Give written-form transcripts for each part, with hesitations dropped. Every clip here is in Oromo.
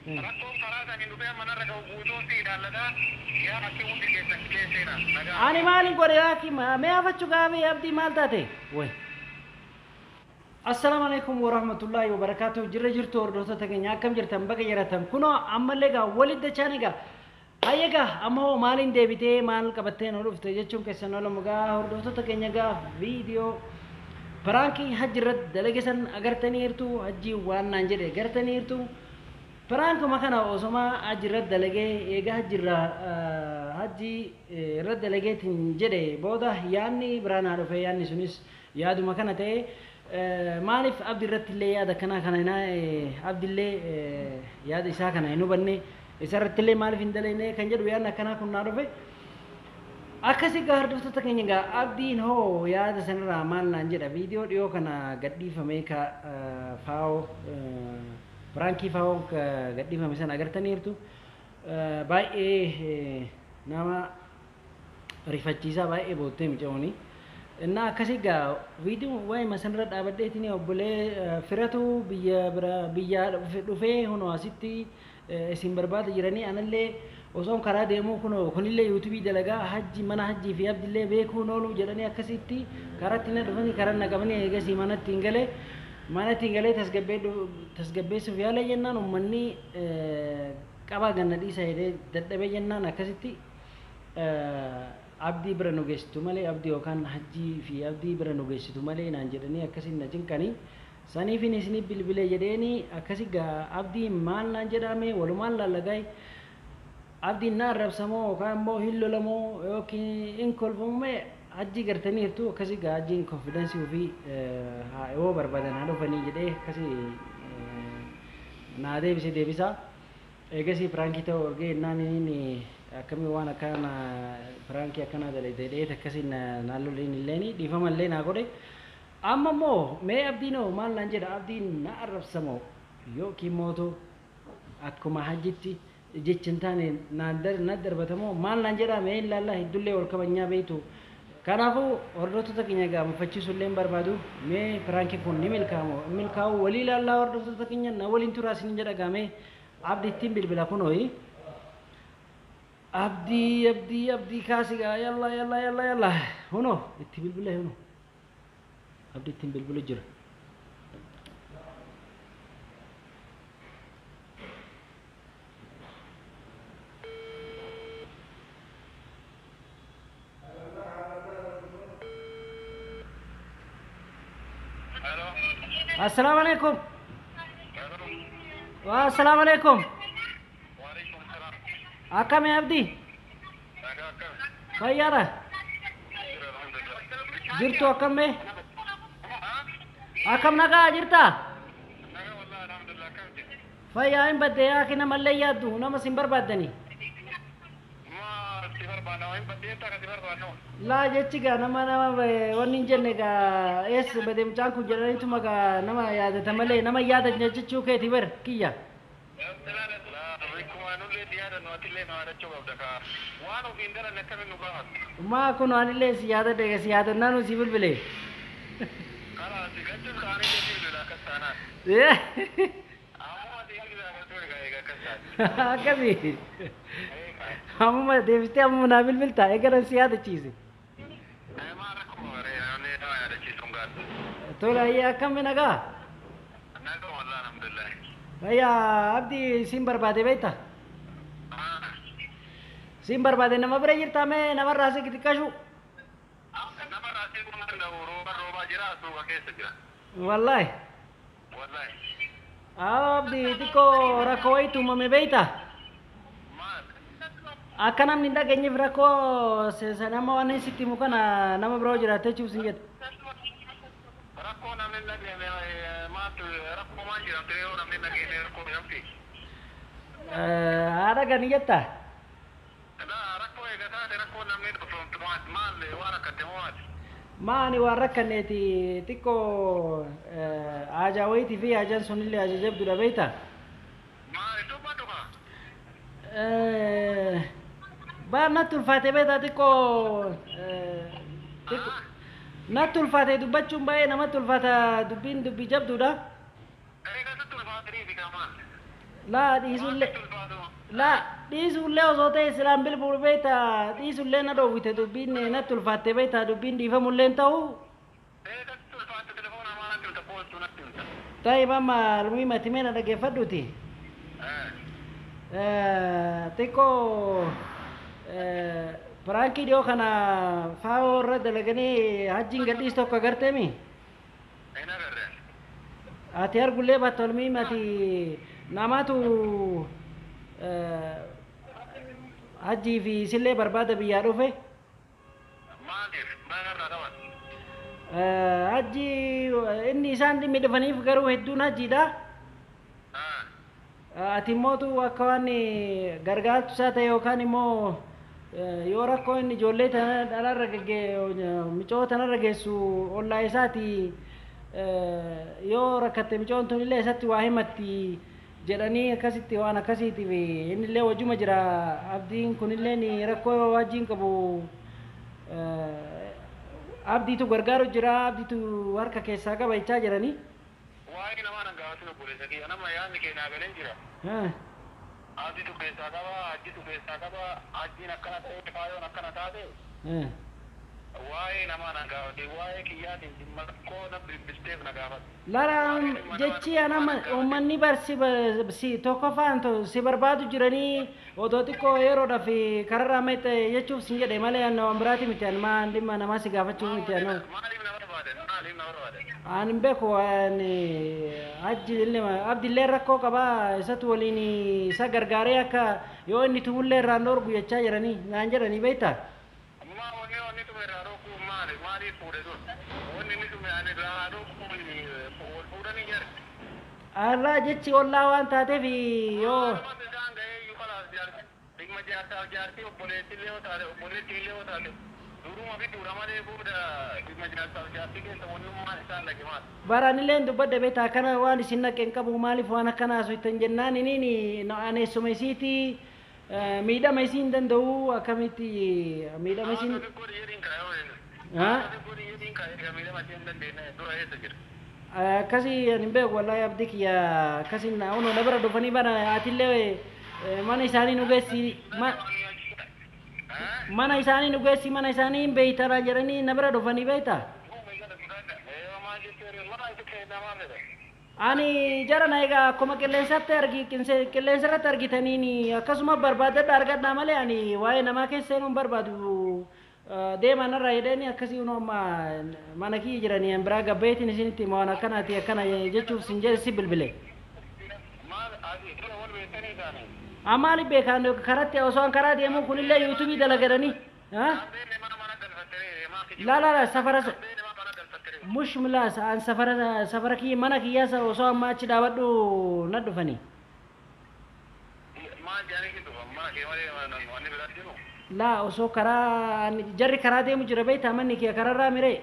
Rakkoon karaa sanii dhufee manarra ga'u guutuun si ilaallata. Yaa akkii hundi keessan keesseena. Ani maalin godhe yaaki mee afachuu gaafee abdii maal taate? Way. Assalamu alaikum warahmatullahi wabarakatuh. Jirra jirtu hordoftoota keenya akkam jirtan baga jiratan kunoo ammallee gaa walitti dachaan egaa ayyaga amma maalin deebitee maal qabattee nu dhufte jechuun keessan olamu gaa hordoftoota keenya gaa viidiyoo pranki hajjirrat dalagesan agartaniirtu hajji waan naan jedhe agartaniirtu prank makana osoma hajjirrat dalagee eega hajjirra hajji irrat dalageetiin jedhe booda yaanni biraan haa dhufe yaanni sunis yaaduma kana ta'e maaliif abdi irratti illee yaada kana abdillee yaada isaa kana hin hubanne isarratti illee maaliif hin dalagne kan jedhu yaadni akkanaa kun naa dhufe akkasii gaa hordoftoota keenya gaa abdiin hoo yaada sanirraa maal naan jedha viidiyoo dhiyoo kana gadhiifamee ka faa'oo pranki faa'oo gadhiifame sana agartaniirtu baay'ee nama rifachiisaa baay'ee boottee micooni እና akkasii gaa viidiyoo waa'ee masanirra dhaabadheetiin obbolee firatu biyya dhufee hunoo asitti isin barbaada jiranii anallee osoon karaa deemuu kunillee yuutuubii dalagaa hajji mana hajjii fi abdillee beekuu nooluu jedhanii akkasitti karaatti na dhufanii karaa naqamanii eegasii manatti hin galee tasgabbeessuuf yaala jennaan ummanni qabaa ganna dhiisa jedhee dadhabee jennaan akkasitti abdii bira nu geessitu malee abdii yookaan hajjii fi abdii bira nu geessitu malee naan jedhanii akkasiin na cinqanii saniifin isinii bilbilee jedheeni akkasi gaa abdii maal naan jedhame walumaan lallagaay abdiin na arrabsamoo yookaan immoo hin lolamoo yookiin hin kolfamee hajjii gartaniirtu akkasi gaa hajjiin konfidensii ofii yoo barbaadan haa dhufanii jedhee akkasi naa deebisaa eegasii pirankii ta'uu argee innaan inni akkamii waan akkana pirankii akkana dalaydee akkasiin naalloliin illeeni dhiifamallee naa godhe amma immoo mee abdiinoo maal naan jedha abdiin na arrabsamoo yookiin mootu akkuma hajjitti jechin taane na darbatamoo maal naan jedha mee ilaallaa hiddullee ol kabanyaa beeytu kanaafuu hordoftoota keenya gaa mufachiisullee barbaadu mee pirankii kun ni milkaa'u walii ilaallaa hordoftoota keenya na waliin turaa isin jedha gaa mee abdiittiin bilbila kunooyi abdii kaasigaa yalla huno itti bilbila huno abdii ittiin bilbila jira السلام عليكم السلام عليكم أكم يا عبدي خيارة جرتو أكم مه أكم نجا جرتا فيا إن بديا كنا مللي يادو نما سيمبر بدني لا جتشيكا نما ونينجن نجا إيش بديم جانكو جراني توما كا نما ياد تملي نما ياد جتشو كتير كيا ما كنا عنيله سيادة دعك سيادة نانو سيبل بله كذي هم ما ديفستي هم منابل بلتا إيكار سيادة چیزه تو لا يا كم من أجا يا عبدي سيمبر بعد بيتا سيمبر بعد نما بريجر تامه نما راسي كتير كشو والله عبدي تيكو ركوي توما مبيتا أكنا من ده كنيف ركو سنما وانا سيتي مكانا نما بروجر أتشوف سنجت ركو نامن ده ما ركو ما جرا تريو نامن ده كنيف ركو يمتي ada kan iyata maani warrakaneti tiko ajawaiti fi ajan sunille ajajab dura beita ba natul fate beta tiko natul fate dubbachun bae namatul fata dubbin dubbi jabduda لا dhiisullee لا dhiisullee osoo ta'e silaan bilbulu beektaa dhiisullee na dhoowwite dubbiin natti ulfaatte beektaa dubbiin dhiifamullee ta'u ta'e mamma almuhimati mee na dhaggeeffadhuuti xiqqoo Pranki dhiyoo kana faawoo irra dalaganii hajjiin gadhiis tokko agarteemi ati argullee battu almuhimati namatu hajjii fi isillee barbaada biyyaa dhufe hajjii inni isaan dhimmi dhufaniif garuu hedduun hajjiidha ati immootu akka waan gargaartu isaa ta'e yookaan immoo yoo rakkoo inni ijoollee dhalarra micoo tanarra geessu ollaa isaati yoo rakkatte micoon tun illee isatti waa himatti jedhanii akkasitti waan akkasiitiif innillee wajjuma jira abdiin kunillee rakkoo wajjiin qabu abdiitu gargaaru jira abdiitu harka keessaa qaba jechaa jiranii waa'ee namaa nan gaafatu obboleessa kiyya nama yaadni keenyaa galeen jira abdiitu keessaa qaba hajjitu keessaa qaba hajjiin akkana ta'e faayoon akkana taate waa'ee namaa nan gaafate waa'ee kiyyaatiin dhimma rakkoo na bilbisteef na gaafate lara jechi anama uummanni barsi tokkoffaan si barbaadu jiranii odoo xiqqoo yeroodhaaf kararraa meexxe jechuuf sin jedhe malee waan biraati miti maan dhimma namaa si gaafachuuf miti maaliif na barbaade an beeku waan abdillee rakkoo qabaa isatu waliin isa gargaaree akka yoo inni tumullee irraan dhoorgu jechaa jiranii naan jedhanii beektaa wanni tume irraa dhorkuu maaliif fuudhe sun wanni inni tume ani irraa dhorkuu wal fuudhanii jira arraa jechi ollaa waan taateef yoo isaan ga'ee iyyuu kalaas jaarti dhimma jaartaaf jaartii obboleettillee yoo taate obboleettiillee yoo taate duruma bituudha malee booda dhimma jaartaaf jaartii keessa wannummaan isaan lage maal baranillee dubbadde beektaa kana waan isin naqeen qabu maaliif waan akkana haasoftan jennaan iniin aneessuma isiitii miidhama isiin danda'u akkamitti miidhama isiin akkasii hin beeku wallahi abdii kiyya akkasiin ono na bira dhufanii bana atillee mana isaanii nu geessi mana isaanii nu geessi mana isaanii hin beeytara jedhanii na bira dhufanii beeyta ani jara na egaa akkuma qilleensarratti argitaniin akkasuma barbaadadha argadhaa malee ani waa'ee namaa keessa seenuun barbaadu deeman irraa jedhanii akkasii unooma mana kiyya jiranii an biraa gabbeetiin isinitti waan akkanaati akkana jechuuf sin jedhe si bilbile maaliif beekaan karatti osoo an karaa deemuu kunillee yuutuubii dalagadanii la safara mush milaas an safara kiyya mana kiyyaasa osoo amma achi dhaabadhu na dhufanii la osoo karaa jarri karaa deemu jira beektaa manni kiyya kararraa miree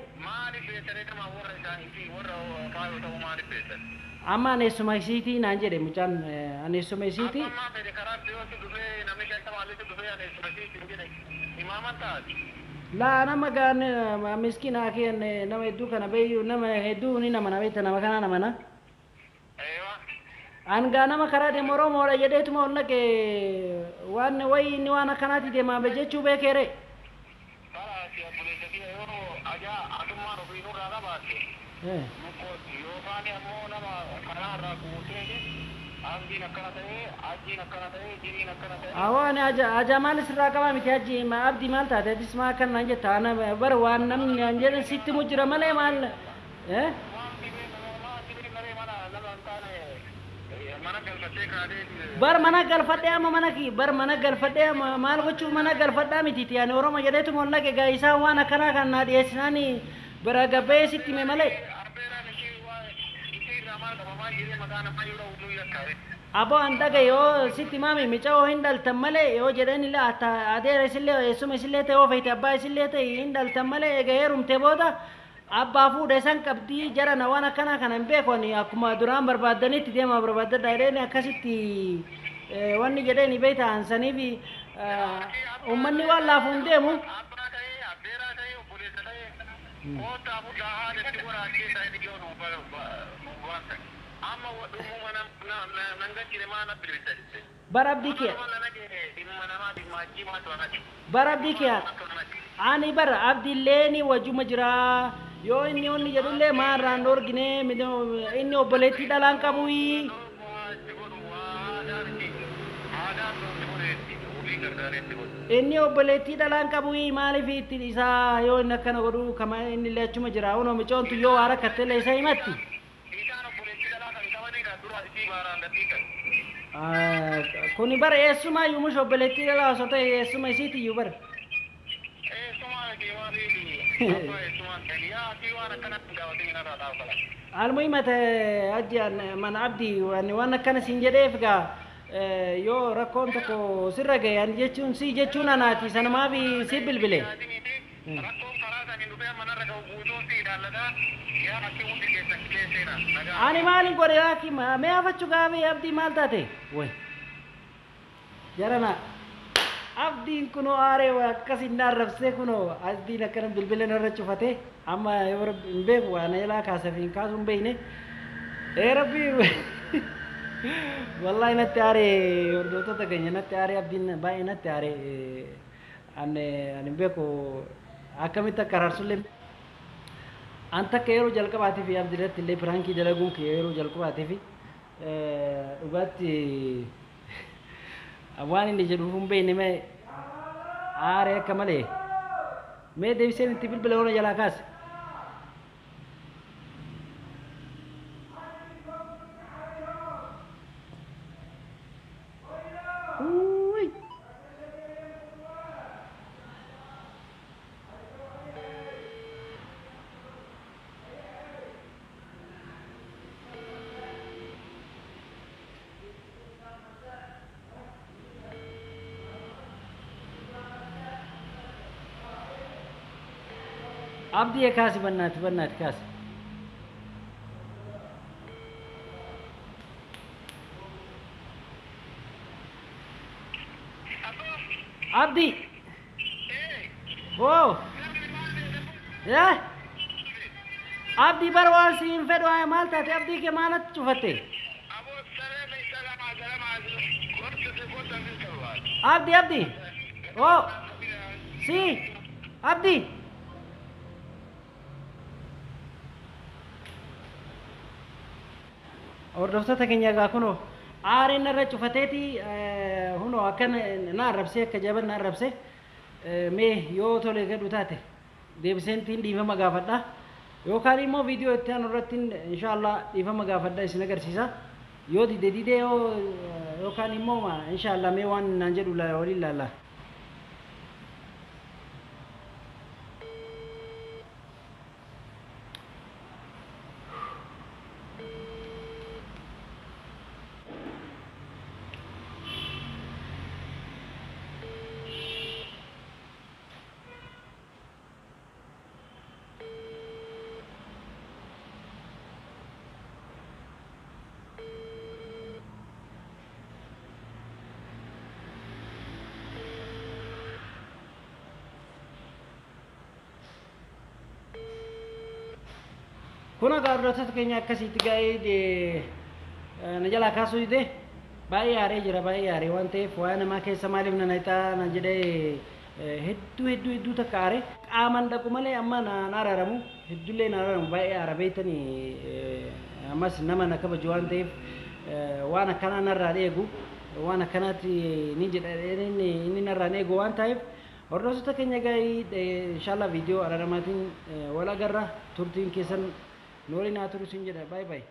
amma aneessuma isiitii naan jedhe mucaan aneessuma isiitii la nama gaan miskiin akeen nama hedduu kana beeyu nama hedduu ni nama beekta nama kana nama na an gaa nama karaa deemu oromoodha jedheetuma ol naqe waan wayi inni waan akkanaati deemaa be jechuu beekeere awaan aja maalis irraa qabaa miti haji abdii maal taate adis maa kan naan jetta ana bara waan namni naan jedhan sitti mujjira malee maal bar mana galfadhe amma mana ki bar mana galfadhe maal gochuu mana galfadhaa miti ti ani oromo jedheetuma ol naqe gaa isaan waan akkanaa kan naa dhiyeessinaani bira gabbee sitti me malee abo andaga yoo sitti maami micao hindaltan malee yoo jedhan illee adeera isillee eessuma isillee ta'e oo feete abbaa isillee ta'e hindaltan malee eega heerumte booda abbaa fuudhe san qabdii jara na waan akkana kana hin beekoni akkuma duraan barbaadanitti deemaa barbaadadha jedheen akkasitti wanni jedheen beekta ansaniif ummanni waan laafu hin deemu amma wadummu mana nangachi le mana bilbisa barabdi ke barabdi ke ani bar abdilleni wajuma jira yo inni onni jedhulle marran dorgine inni obboleetti dhalaan qabuyi inni obboleetti dhalaan qabuyi maaliif itti isaa yoo inni akkana godhu kama inni illee achuma jira uno micoontu yoo haara kattelle isa himatti kuni bar eessuma yuumush obboleetti dhalaa osoo ta'e eessuma isiitiyyuu bar المهم أجي من عبدي وأنا كان سنجده فيها يو ركون تكو سرقة يعني جتون سي جتون أنا تي سنة ما في سي بالبلة أنا مالين كوريا كي ما أفتشوا كافي عبدي مال تاتي وين جرنا عبدين كنو آره وكاسين نارفسه كنو عبدين أكرم بالبلة نرجفته أما يورب بيب وأنا يلا كاسفين كاسون بينه ربي والله نتعري وردوتو تكني نتعري عبدين باي نتعري أنا بيكو أكمل تكرر سلم أنت كيرو جلك باتي في عبد الله تلي فرانكي جلكون كيرو جلك باتي في وباتي أواني نجدهم بيني ما آره كماله मैं देव से तिबिल बिलौना जलाकाश عبدي كاسي بنات كاسي عبدي او يا عبدي بروان سين فدوا مالتا عبدي के मानत चुफते عبدي او سي عبدي और दोस्तों तक इंजर का कुनो आरे नर चुफतेती हुनो अकन ना रब से कजबन ना रब से मैं यो थोड़े के उठाते देवसेन तीन दीवा मगाफड़ा यो खाली मो वीडियो इतना नौरतीन इंशाल्लाह दीवा मगाफड़ा इस नगर सीसा यो दी दे यो खाली मो मा इंशाल्लाह मैं वन नंजरुला और इल्ला kuna gaarota kenya akkasitti gaa'ee najala kaasuu ide baay'ee aaree jira baay'ee aaree waan ta'eef waa namaa keessa maaliif na naytaa na jedhee hedduu takka aaree qaaman dhaqu malee amma na araaramu hedduullee na araaramu baay'ee aara beeytanii ammas nama na kabaju waan ta'eef waan akkanaa narraa eegu waan akkanaatti ni jedha inni narraa eegu waan ta'eef hordoftoota keenya gaa'ee inshallah viidiyoo araaramatiin wal agarra turtiin keessan نوري ناتورو سنجد باي باي